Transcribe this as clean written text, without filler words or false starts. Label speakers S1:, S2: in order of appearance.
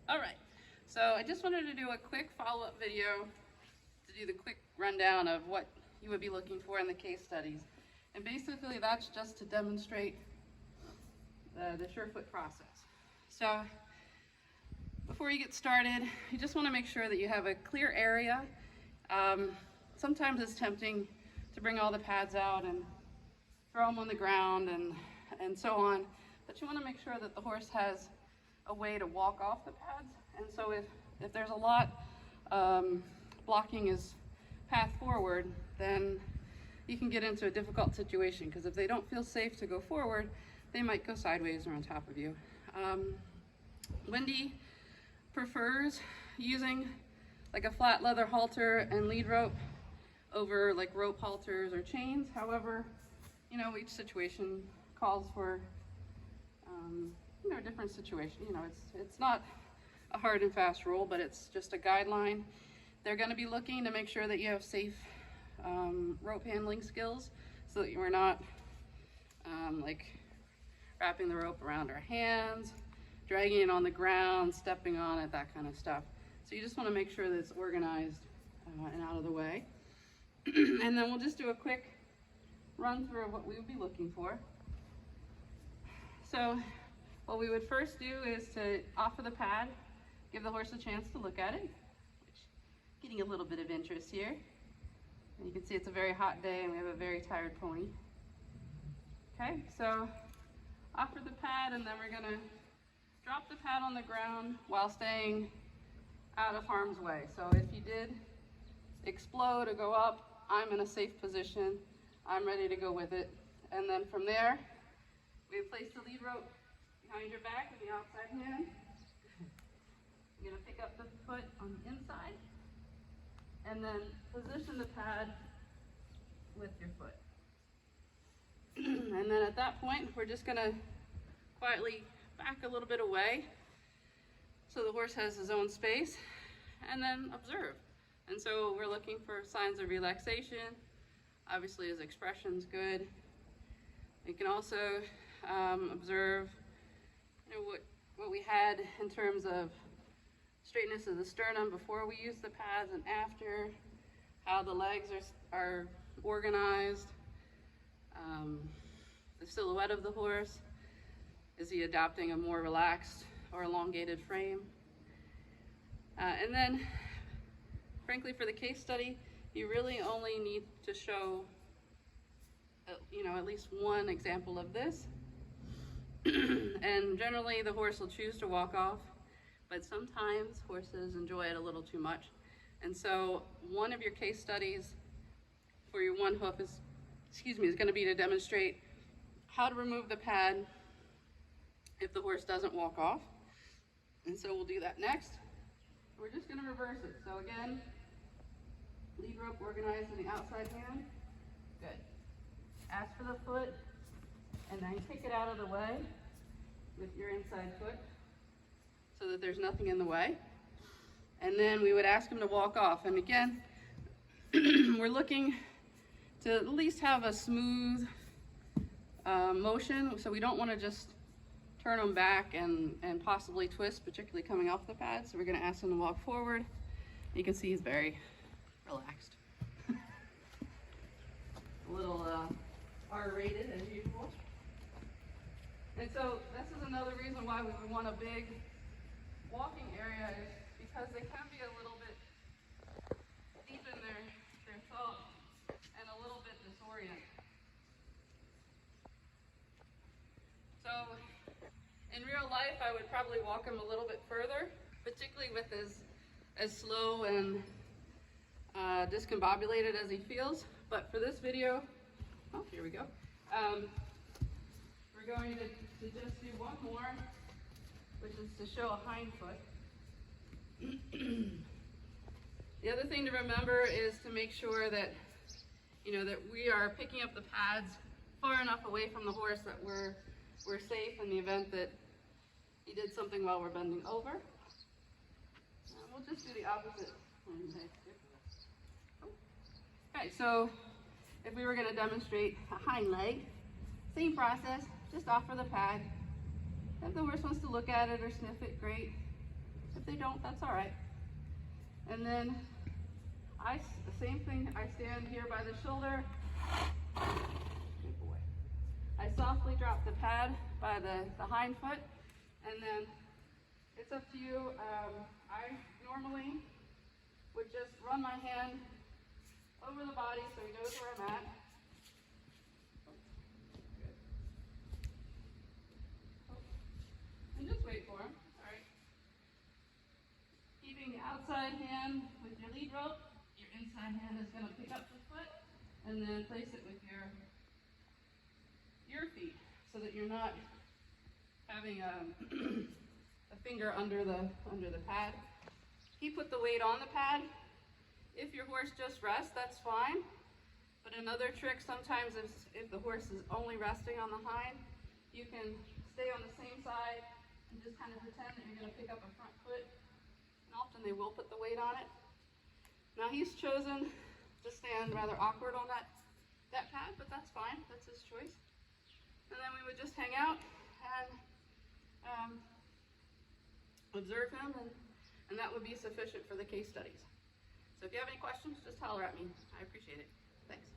S1: All right, so I just wanted to do a quick follow-up video to do the quick rundown of what you would be looking for in the case studies. And basically that's just to demonstrate the Surefoot process. So before you get started, you just want to make sure that you have a clear area. Sometimes it's tempting to bring all the pads out and throw them on the ground and so on, but you want to make sure that the horse has a way to walk off the pads. And so if there's a lot blocking his path forward, then you can get into a difficult situation, because if they don't feel safe to go forward, they might go sideways or on top of you. Wendy prefers using like a flat leather halter and lead rope over like rope halters or chains. However, you know, each situation calls for you know, a different situation. You know, it's not a hard and fast rule, but it's just a guideline. They're going to be looking to make sure that you have safe rope handling skills, so that you're not like wrapping the rope around our hands, dragging it on the ground, stepping on it, that kind of stuff. So you just want to make sure that it's organized and out of the way. And then we'll just do a quick run through of what we would be looking for. So what we would first do is to offer the pad, give the horse a chance to look at it, which getting a little bit of interest here. And you can see it's a very hot day and we have a very tired pony. Okay, so offer the pad, and then we're gonna drop the pad on the ground while staying out of harm's way. So if you did explode or go up, I'm in a safe position. I'm ready to go with it. And then from there, we place the lead rope behind your back with the outside hand. You're gonna pick up the foot on the inside, and then position the pad with your foot. And then at that point, we're just gonna quietly back a little bit away so the horse has his own space, and then observe. And so we're looking for signs of relaxation. Obviously his expression's good. You can also observe, you know, what we had in terms of straightness of the sternum before we use the pads and after, how the legs are organized, the silhouette of the horse. Is he adopting a more relaxed or elongated frame? And then, frankly, for the case study, you really only need to show, you know, at least one example of this. And generally the horse will choose to walk off, but sometimes horses enjoy it a little too much. And so one of your case studies for your one hoof is going to be to demonstrate how to remove the pad if the horse doesn't walk off. And so we'll do that next. We're just going to reverse it. So again, lead rope organized in the outside hand. Good. Ask for the foot, and then kick it out of the way with your inside foot so that there's nothing in the way. And then we would ask him to walk off. And again, we're looking to at least have a smooth motion, so we don't want to just turn them back and possibly twist, particularly coming off the pad. So we're going to ask him to walk forward. You can see he's very relaxed. A little R-rated as usual. And so this is another reason why we would want a big walking area, is because they can be a little bit deep in their thought and a little bit disoriented. So in real life, I would probably walk him a little bit further, particularly with as slow and discombobulated as he feels. But for this video, oh, here we go. We're going to just do one more, which is to show a hind foot. The other thing to remember is to make sure that, you know, that we are picking up the pads far enough away from the horse that we're safe in the event that he did something while we're bending over. And we'll just do the opposite. Okay, so if we were going to demonstrate a hind leg, same process, just offer the pad. If the horse wants to look at it or sniff it, great. If they don't, that's all right. And then the same thing, I stand here by the shoulder. Good boy. I softly drop the pad by the hind foot, and then it's up to you. I normally would just run my hand over the body so he knows where I'm at. And just wait for him. All right. Keeping the outside hand with your lead rope, your inside hand is going to pick up the foot and then place it with your feet so that you're not having a finger under the pad. He put the weight on the pad. If your horse just rests, that's fine. But another trick sometimes is if the horse is only resting on the hind, you can stay on the same side and just kind of pretend that you're going to pick up a front foot. And often they will put the weight on it. Now he's chosen to stand rather awkward on that pad, but that's fine. That's his choice. And then we would just hang out and observe him, and that would be sufficient for the case studies. So if you have any questions, just holler at me. I appreciate it. Thanks.